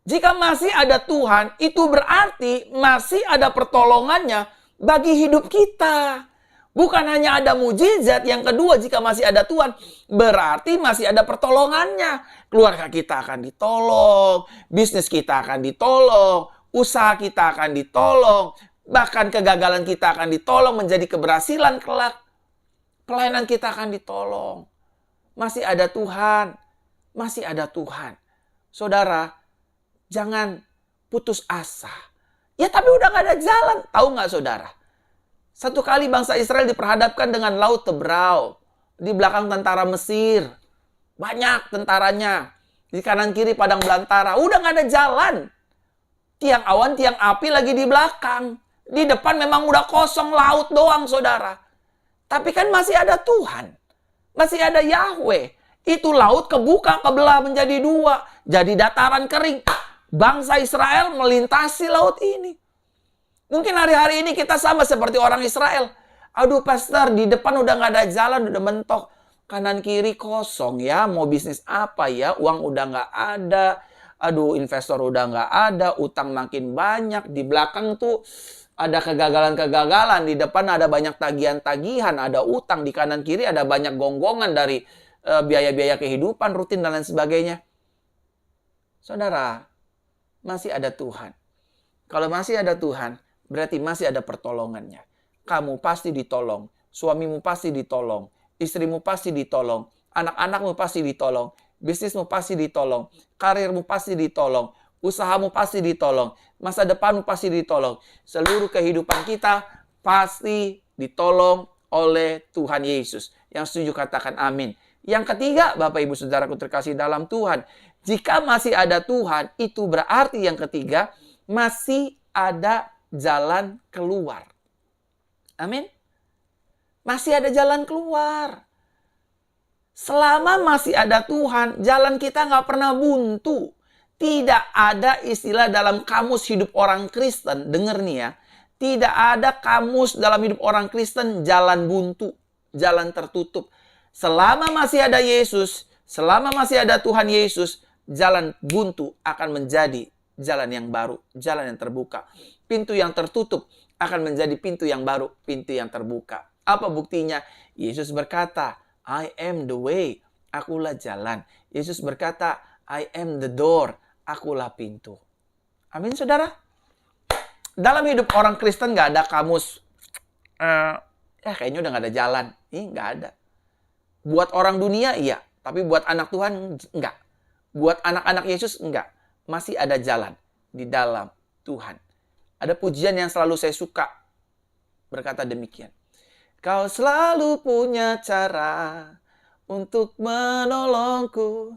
jika masih ada Tuhan, itu berarti masih ada pertolongannya bagi hidup kita. Bukan hanya ada mujizat, yang kedua jika masih ada Tuhan, berarti masih ada pertolongannya. Keluarga kita akan ditolong, bisnis kita akan ditolong, usaha kita akan ditolong, bahkan kegagalan kita akan ditolong menjadi keberhasilan kelak. Pelayanan kita akan ditolong. Masih ada Tuhan, masih ada Tuhan. Saudara, jangan putus asa. Ya tapi udah gak ada jalan. Tahu gak saudara? Satu kali bangsa Israel diperhadapkan dengan laut Tebrau. Di belakang tentara Mesir. Banyak tentaranya. Di kanan kiri padang belantara. Udah gak ada jalan. Tiang awan, tiang api lagi di belakang. Di depan memang udah kosong laut doang saudara. Tapi kan masih ada Tuhan. Masih ada Yahweh. Itu laut kebuka, kebelah menjadi dua. Jadi dataran kering. Bangsa Israel melintasi laut ini. Mungkin hari-hari ini kita sama seperti orang Israel. Aduh pastor, di depan udah gak ada jalan, udah mentok. Kanan kiri kosong ya, mau bisnis apa ya, uang udah gak ada. Aduh investor udah gak ada, utang makin banyak. Di belakang tuh ada kegagalan-kegagalan. Di depan ada banyak tagihan-tagihan, ada utang. Di kanan kiri ada banyak gonggongan dari biaya-biaya kehidupan, rutin dan lain sebagainya. Saudara, masih ada Tuhan. Kalau masih ada Tuhan, berarti masih ada pertolongannya. Kamu pasti ditolong. Suamimu pasti ditolong. Istrimu pasti ditolong. Anak-anakmu pasti ditolong. Bisnismu pasti ditolong. Karirmu pasti ditolong. Usahamu pasti ditolong. Masa depanmu pasti ditolong. Seluruh kehidupan kita pasti ditolong oleh Tuhan Yesus. Yang setuju katakan amin. Yang ketiga, Bapak Ibu Saudaraku terkasih dalam Tuhan. Jika masih ada Tuhan, itu berarti yang ketiga, masih ada jalan keluar. Amin. Masih ada jalan keluar. Selama masih ada Tuhan, jalan kita nggak pernah buntu. Tidak ada istilah dalam kamus hidup orang Kristen. Dengar nih ya. Tidak ada kamus dalam hidup orang Kristen jalan buntu. Jalan tertutup. Selama masih ada Yesus, selama masih ada Tuhan Yesus, jalan buntu akan menjadi jalan yang baru. Jalan yang terbuka. Pintu yang tertutup akan menjadi pintu yang baru, pintu yang terbuka. Apa buktinya? Yesus berkata, I am the way, akulah jalan. Yesus berkata, I am the door, akulah pintu. Amin saudara? Dalam hidup orang Kristen gak ada kamus, kayaknya udah gak ada jalan. Gak ada. Buat orang dunia iya, tapi buat anak Tuhan enggak. Buat anak-anak Yesus enggak. Masih ada jalan di dalam Tuhan. Ada pujian yang selalu saya suka. Berkata demikian. Kau selalu punya cara untuk menolongku.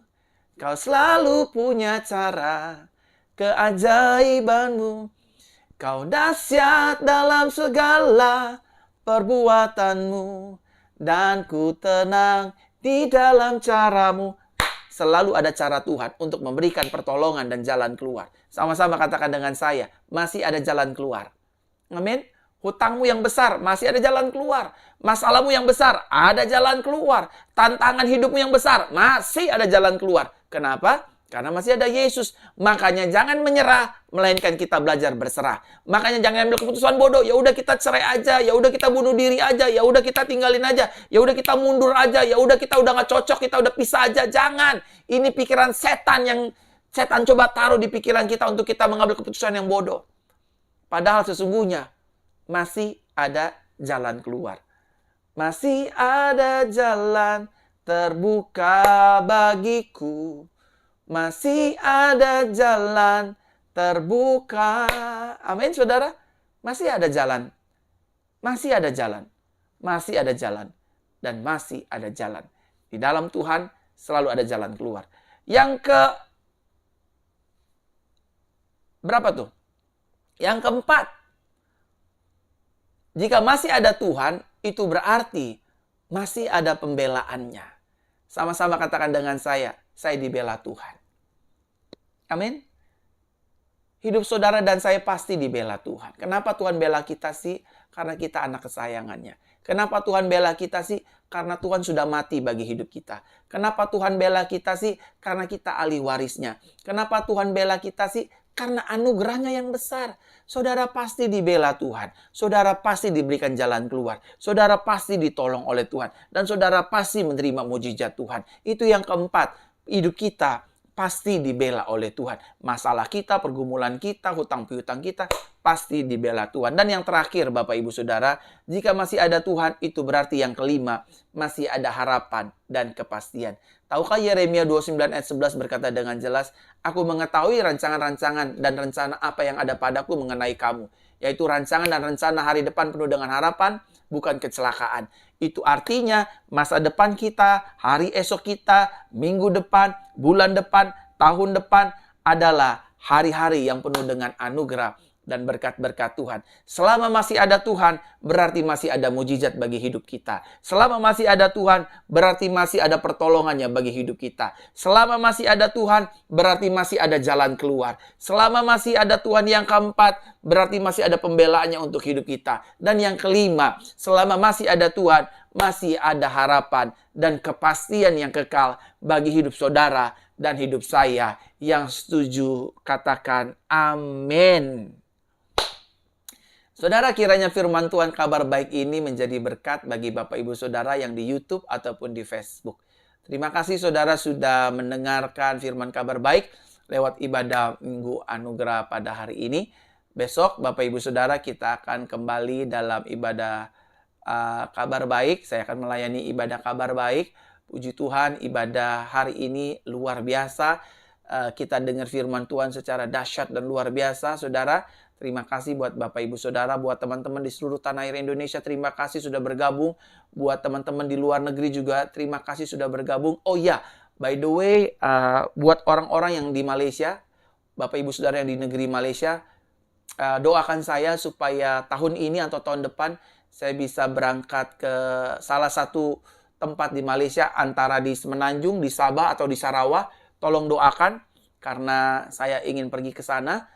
Kau selalu punya cara keajaibanmu. Kau dahsyat dalam segala perbuatanmu. Dan ku tenang di dalam caramu. Selalu ada cara Tuhan untuk memberikan pertolongan dan jalan keluar. Sama-sama katakan dengan saya, masih ada jalan keluar. Amin. Hutangmu yang besar, masih ada jalan keluar. Masalahmu yang besar, ada jalan keluar. Tantangan hidupmu yang besar, masih ada jalan keluar. Kenapa? Karena masih ada Yesus. Makanya jangan menyerah, melainkan kita belajar berserah. Makanya jangan ambil keputusan bodoh. Ya udah kita cerai aja, ya udah kita bunuh diri aja, ya udah kita tinggalin aja, ya udah kita mundur aja, ya udah kita udah nggak cocok, kita udah pisah aja. Jangan. Ini pikiran setan yang setan coba taruh di pikiran kita untuk kita mengambil keputusan yang bodoh. Padahal sesungguhnya masih ada jalan keluar. Masih ada jalan terbuka bagiku Masih ada jalan terbuka. Amin, saudara. Masih ada jalan. Masih ada jalan. Masih ada jalan. Dan masih ada jalan. Di dalam Tuhan selalu ada jalan keluar. Yang ke berapa tuh? Yang keempat. Jika masih ada Tuhan, itu berarti masih ada pembelaannya. Sama-sama katakan dengan saya dibela Tuhan. Amin. Hidup saudara dan saya pasti dibela Tuhan. Kenapa Tuhan bela kita sih? Karena kita anak kesayangannya. Kenapa Tuhan bela kita sih? Karena Tuhan sudah mati bagi hidup kita. Kenapa Tuhan bela kita sih? Karena kita ahli warisnya. Kenapa Tuhan bela kita sih? Karena anugerahnya yang besar. Saudara pasti dibela Tuhan. Saudara pasti diberikan jalan keluar. Saudara pasti ditolong oleh Tuhan. Dan saudara pasti menerima mujizat Tuhan. Itu yang keempat. Hidup kita pasti dibela oleh Tuhan. Masalah kita, pergumulan kita, hutang piutang kita, pasti dibela Tuhan. Dan yang terakhir, Bapak Ibu Saudara, jika masih ada Tuhan, itu berarti yang kelima, masih ada harapan dan kepastian. Tahukah Yeremia 29 ayat 11 berkata dengan jelas, Aku mengetahui rancangan-rancangan dan rencana apa yang ada padaku mengenai kamu. Yaitu rancangan dan rencana hari depan penuh dengan harapan, bukan kecelakaan. Itu artinya masa depan kita, hari esok kita, minggu depan, bulan depan, tahun depan adalah hari-hari yang penuh dengan anugerah dan berkat-berkat Tuhan. Selama masih ada Tuhan, berarti masih ada mujizat bagi hidup kita. Selama masih ada Tuhan, berarti masih ada pertolongannya bagi hidup kita. Selama masih ada Tuhan, berarti masih ada jalan keluar. Selama masih ada Tuhan yang keempat, berarti masih ada pembelaannya untuk hidup kita. Dan yang kelima, selama masih ada Tuhan, masih ada harapan dan kepastian yang kekal bagi hidup saudara dan hidup saya. Yang setuju, katakan amin. Saudara, kiranya firman Tuhan kabar baik ini menjadi berkat bagi Bapak Ibu Saudara yang di YouTube ataupun di Facebook. Terima kasih saudara sudah mendengarkan firman kabar baik lewat ibadah Minggu Anugerah pada hari ini. Besok Bapak Ibu Saudara kita akan kembali dalam ibadah kabar baik. Saya akan melayani ibadah kabar baik. Puji Tuhan, ibadah hari ini luar biasa. Kita dengar firman Tuhan secara dahsyat dan luar biasa, saudara. Terima kasih buat Bapak Ibu Saudara, buat teman-teman di seluruh tanah air Indonesia, terima kasih sudah bergabung. Buat teman-teman di luar negeri juga, terima kasih sudah bergabung. Oh ya, by the way, buat orang-orang yang di Malaysia, Bapak Ibu Saudara yang di negeri Malaysia, doakan saya supaya tahun ini atau tahun depan saya bisa berangkat ke salah satu tempat di Malaysia, antara di Semenanjung, di Sabah, atau di Sarawak. Tolong doakan, karena saya ingin pergi ke sana.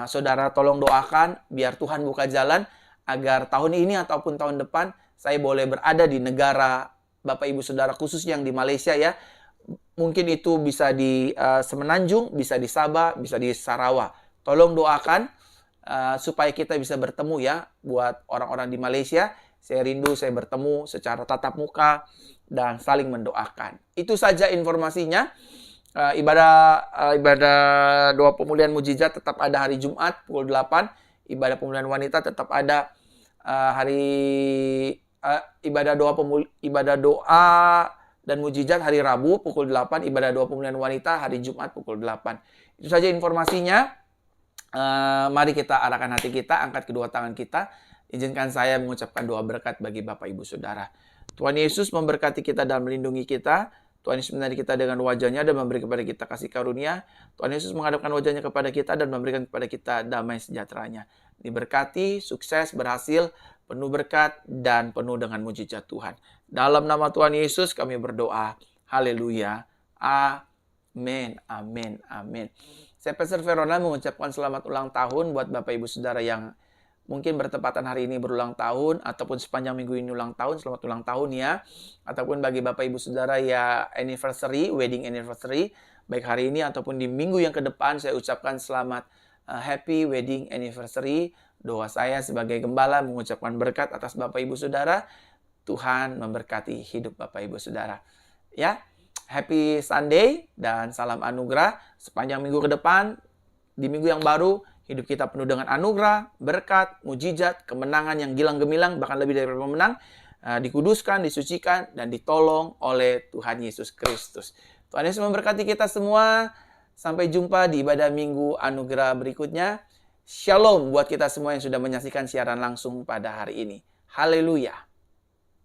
Saudara tolong doakan biar Tuhan buka jalan agar tahun ini ataupun tahun depan saya boleh berada di negara Bapak Ibu Saudara, khususnya yang di Malaysia ya. Mungkin itu bisa di Semenanjung, bisa di Sabah, bisa di Sarawak. Tolong doakan supaya kita bisa bertemu ya. Buat orang-orang di Malaysia, saya rindu saya bertemu secara tatap muka dan saling mendoakan. Itu saja informasinya. Ibadah doa pemulihan mujizat tetap ada hari Jumat pukul 8. Ibadah pemulihan wanita tetap ada ibadah doa dan mujizat hari Rabu pukul 8. Ibadah doa pemulihan wanita hari Jumat pukul 8. Itu saja informasinya. Mari kita arahkan hati kita, angkat kedua tangan kita. Izinkan saya mengucapkan doa berkat bagi Bapak Ibu Saudara. Tuhan Yesus memberkati kita dan melindungi kita. Tuhan Yesus menyertai kita dengan wajahnya dan memberi kepada kita kasih karunia. Tuhan Yesus menghadapkan wajahnya kepada kita dan memberikan kepada kita damai sejahteranya. Diberkati, sukses, berhasil, penuh berkat, dan penuh dengan mujizat Tuhan. Dalam nama Tuhan Yesus kami berdoa. Haleluya. Amin. Amin. Amin. Saya Pastor Verona mengucapkan selamat ulang tahun buat Bapak Ibu Saudara yang mungkin bertepatan hari ini berulang tahun, ataupun sepanjang minggu ini ulang tahun. Selamat ulang tahun ya. Ataupun bagi Bapak Ibu Saudara ya anniversary, wedding anniversary, baik hari ini ataupun di minggu yang ke depan, saya ucapkan selamat happy wedding anniversary. Doa saya sebagai gembala mengucapkan berkat atas Bapak Ibu Saudara. Tuhan memberkati hidup Bapak Ibu Saudara. Ya, happy Sunday dan salam anugerah sepanjang minggu ke depan. Di minggu yang baru, hidup kita penuh dengan anugerah, berkat, mujizat, kemenangan yang gilang gemilang, bahkan lebih dari pemenang, dikuduskan, disucikan, dan ditolong oleh Tuhan Yesus Kristus. Tuhan Yesus memberkati kita semua. Sampai jumpa di ibadah minggu anugerah berikutnya. Shalom buat kita semua yang sudah menyaksikan siaran langsung pada hari ini. Haleluya.